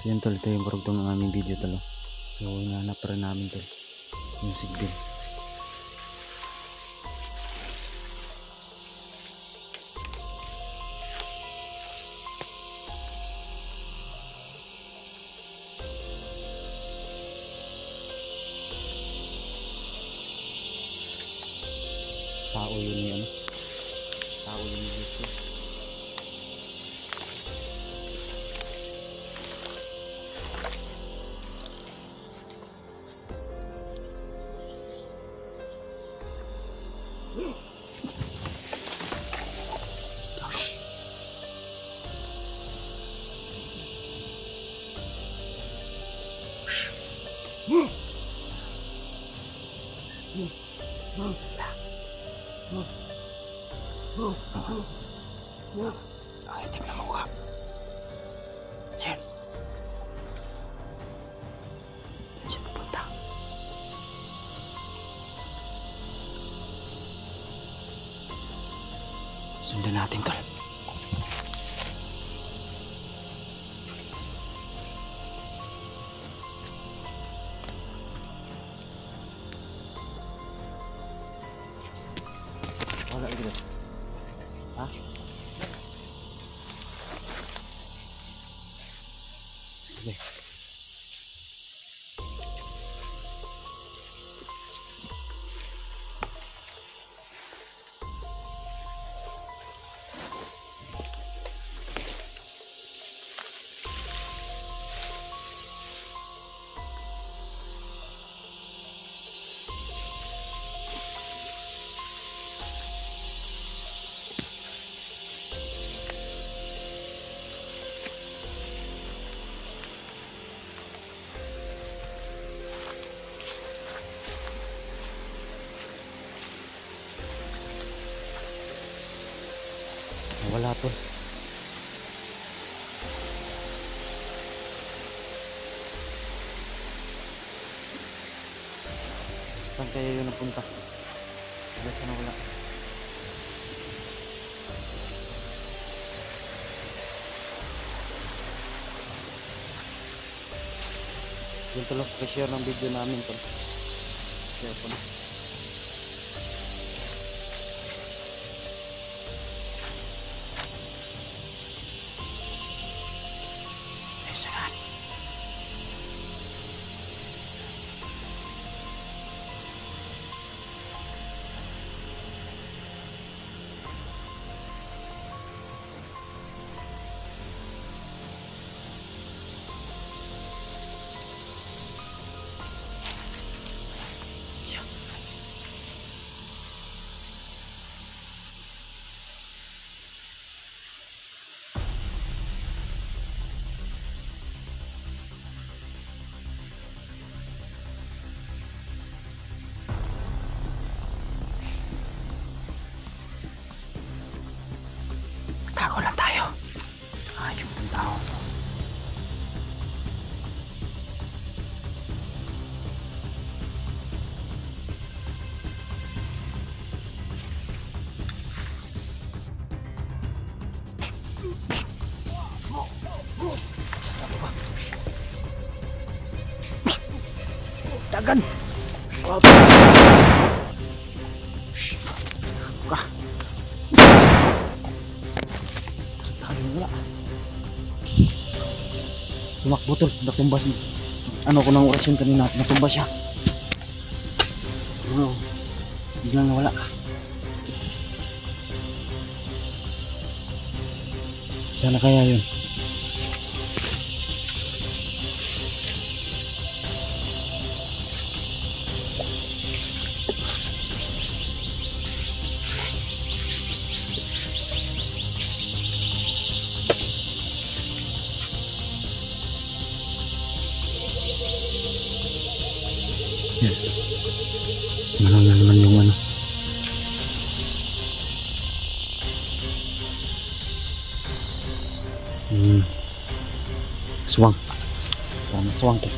So yun tol, ito yung karugtong ng aming video tol. So hinahanap pa rin namin tol yung sigbin. Tao yun yung ano, tao yun yung gusto. Ay, tingnan mo ka. Yan. Siya pupunta. Sundan natin tol. Wala lagi dito. Ha? Sige. Wala po. Saan kaya yun napunta? Saan na wala? Yun tol, share ng video namin tol. Share po na. Tago lang tayo. Yung tao. Dagan. Ka. Wala. Tumakbo tol, natumbas niya. Ano ko ng orasyon kanina, natumba siya. Bro, biglang nawala. Sana kaya yun? Yan. Ano na naman yung ano. Swang. Parang swang ko.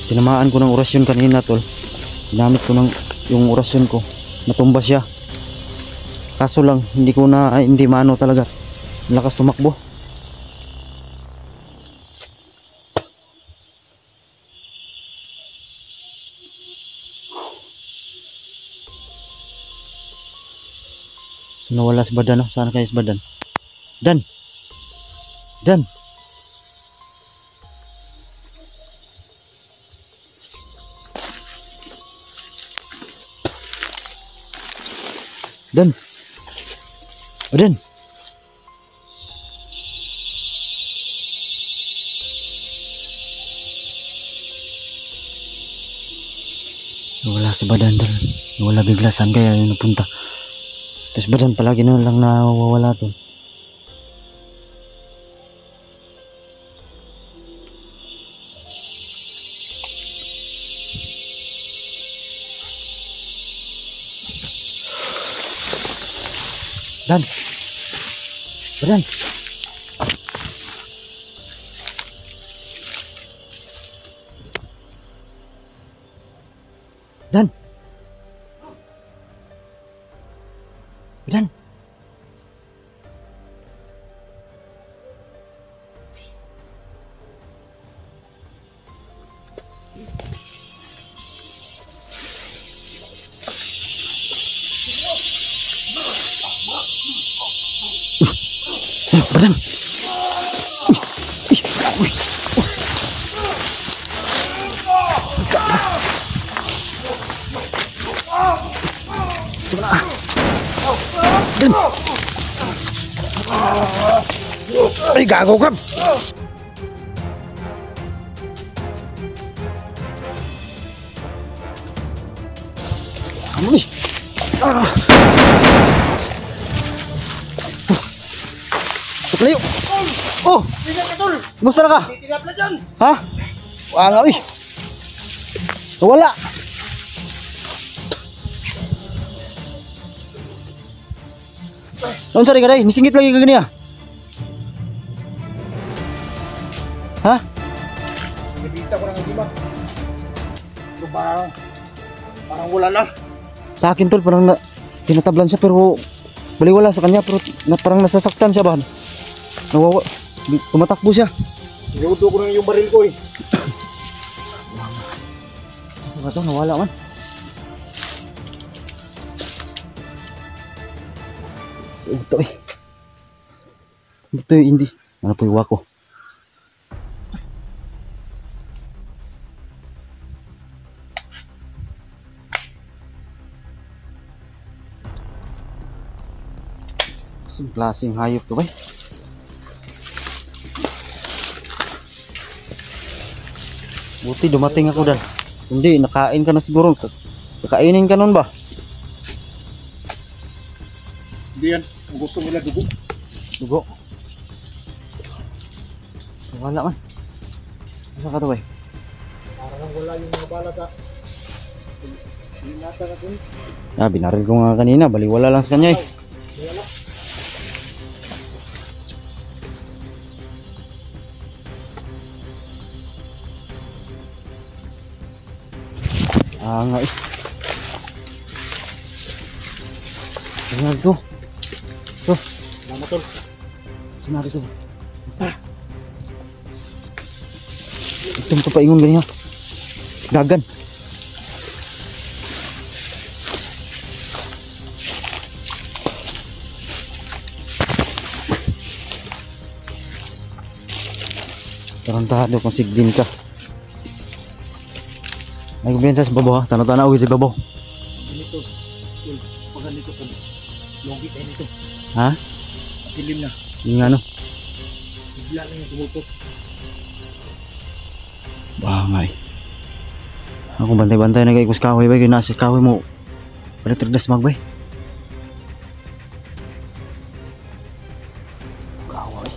Tinamaan ko ng orasyon kanina tol. Ginamit ko ng yung orasyon ko. Natumba siya. Kaso lang hindi maano talaga. Lakas tumakbo. So nawala si Badan, no? Saan kaya si Badan? Dan! Dan! Dan! Badan! Nawala si Badan tol. Nawala bigla, saan kaya yun napunta? Tapos Badan palagi na lang nawawala tol. Dan! Badan! Dan! Badan! Badan! Dan! Ay, gago ka! Ano ni? Layo! Oh! Kumusta na ka? Ha? Wala nga, wala! Noon sari ka day, nisingit lagi ka gani ah. Ha? Nagkita ko lang ang lima. Ito parang wala lang. Sa akin tol, parang tinatablan siya pero baliwala sa kanya pero parang nasasaktan siya ba? Nawawa, tumatakbo siya. Niluto ko na yung baril ko eh. Kasi ba ito, nawala man. Ito eh. Ito eh, hindi. Ano po yung wako? Kasing klaseng hayop to ba? Buti dumating ako dan. Hindi, nakain ka na siguro. Kakainin ka nun ba? Hindi yan. Ang gusto nila dugo. Dugo. Wala man. Asa ka to ba? Parang wala yung mga bala sa binata natin. Ah, binaril ko nga kanina. Baliwala lang sa kanya eh. Wala. Ah nga eh. Ayan to. To. Salamat tol. Sinari to. Itong to paingon ganyan. Dagan. Tarantado kung sigdin ka. Ay kumpiyansa sa babaw ha. Tana-tana uwi sa babaw. Ganito. Pag ganito po. Logi tayo nito. Ha? Dilim na. Yung ano? Bigla lang yung tumupot. Bangay. Ako bantay-bantay na kayo kus kahoy ba? Kaya nasa kahoy mo. Palitrigdas magbay. Kahoy.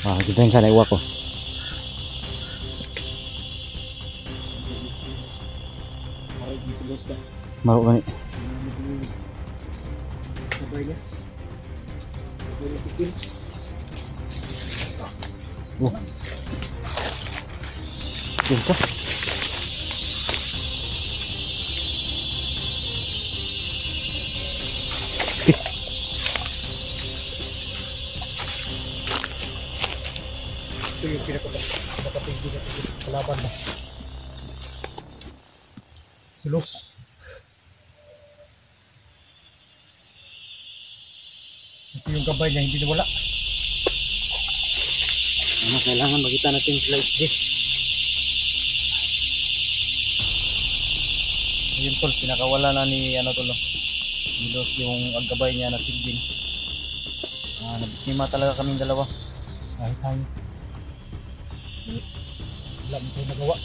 Ah, kumpiyansa na iwa ko. Parang yung sa boss ba? Maro gani. Sabay niya. Sabay niya. Oh. Yan siya. Ito yung pinakapigil na kalaban mo. Silos. Ito yung gabay niya, hindi nawala. Kailangan makita natin sila XD. Ayun tol, pinakawala na ni ano tol. Nilos yung aggabay niya na sigbin. Nabiktima talaga kaming dalawa. Kahit tayo. Wala mo tayo nagawa.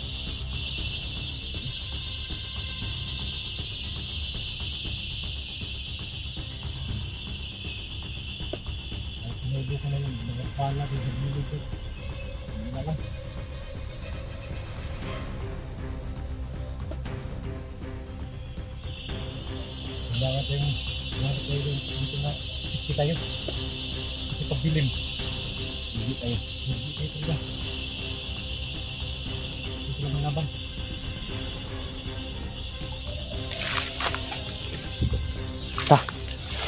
Ay, pinulo ko na yun. Nagpala ko sa pinulo ko. Hindi na lang. Kailangan tayo dito na isipin tayo. Kasi pagbilim. Hindi tayo talaga. Ito lang ang laban.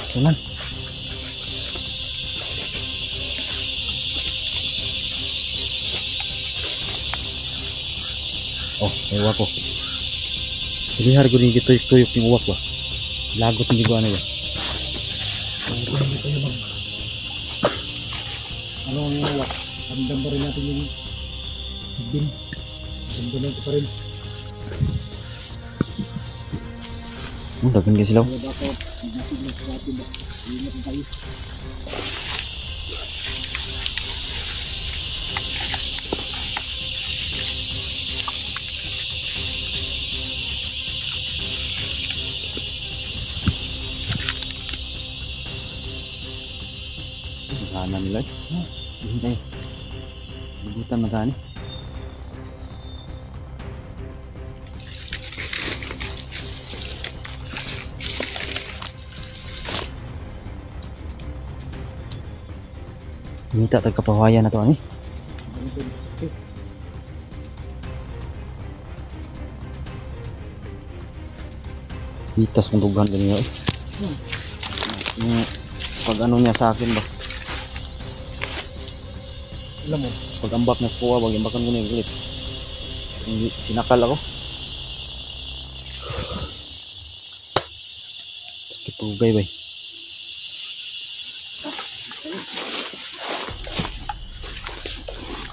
Ito man. Oh, may uwak ko. Jadi hari ko din tuyok yung uwak ko. Lagot hindi ko ano yun. Hindi tayo mag... Ano ang nawa? Ramdam pa rin natin yung sigbin. Ramdaman ko pa rin. Dagan ka sila. Kaya baka nagisig na sa atin ba? Ingat na tayo. Kanan nila. Hindi tayo. Bubutan na tani. Minta tagkapawayan na to ani. Hitas mong tugan din yun. Yung pag ano niya sa akin ba? Alam mo, Pag ambak na sa kuha, wag imbakan ko na yung ulit. Sinakal ako. Sakit pugay ba?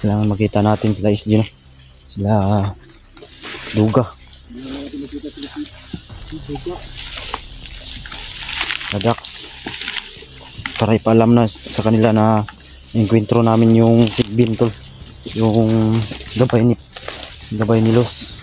Kailangan makita natin sila isdi na. Sila duga.Adax. Para ipaalam na sa kanila na enkwentro namin yung sigbin tol. Yung gabay ni Los.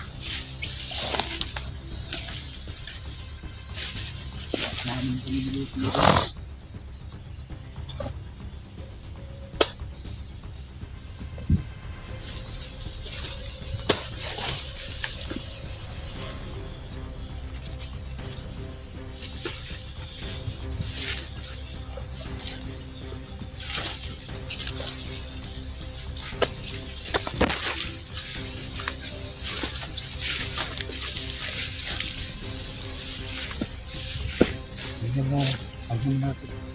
Pagman na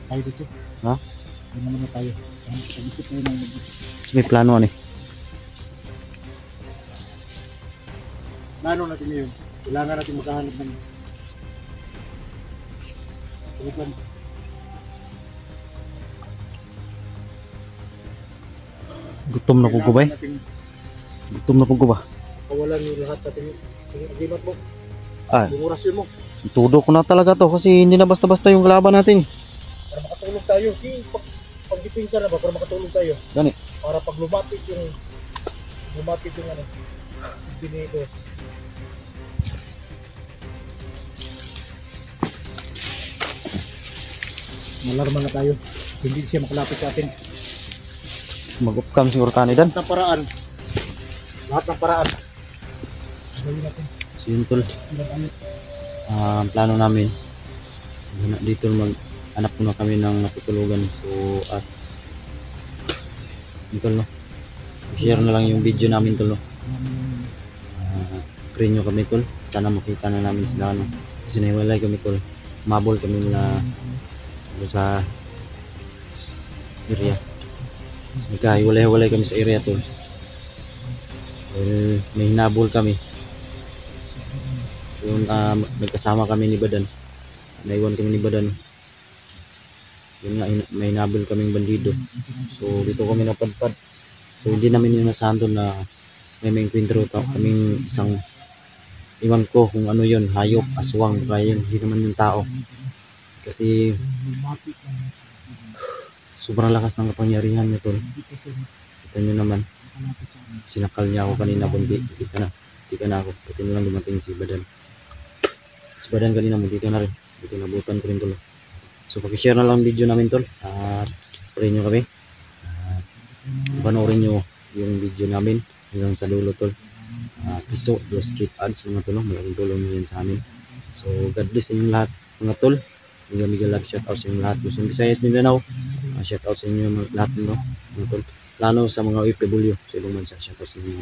tayo dito. Ha? Pagman na tayo. Pag-isip tayo ng May plano ani. plano natin ngayon. Kailangan natin maghahanap ng pagkuhan. Gutom na po ko ba? Gutom na po ko ba? Kawalan yung lahat natin yung agimat mo. Ah, Yung orasyon mo. itudo ko na talaga to kasi hindi na basta-basta yung kalaban natin. Para makatulog tayo. Pag dipinsa na ba? Para makatulog tayo. Gani. Para pag lumapit yung ano. Binitos. Malarma na tayo. Hindi siya makalapit sa atin. Mag-upcam siguro tani dan. Lahat ng paraan. Lahat ng paraan. Gawin natin. Simple. Ang plano namin dito mag-hanap muna kami ng natutulugan. So at dito no. share na lang yung video namin tol, no? Pray nyo kami tol, sana makita na namin sila, no? Kasi nahiwalay kami tol, mabol kami na sa area, nagkahiwalay-hiwalay kami sa area tol. Well, may hinabol kami yung nagkasama kami ni Badan, naiwan kami ni Badan, yun nga, may hinabol kaming bandido. So dito kami napadpad, so hindi namin inasahan doon na may enkwentro kaming isang, iwan ko kung ano yun, hayop, aswang, kaya yun, hindi naman yung tao. Kasi sobrang lakas ng kapangyarihan niya tol. Kita nyo naman, sinakal niya ako kanina, bunti ka na ako, pati lang dumating si Badan. Si Badan kanina, munti ka na rin, dito nabutan ko rin tol. So pakishare na lang video namin tol, at pray nyo kami, at panoorin nyo yung video namin hanggang sa dulo tol. Piso, do skip ads mga tol, malaking tulong nyo yan sa amin. So God bless inyong lahat mga tol, mega love, shout out sa inyong lahat, Luzon, Visayas, Mindanao, shout out sa inyo lahat, no, mga tol, lalo sa mga OFW sa ibang bansa, shout out sa inyo.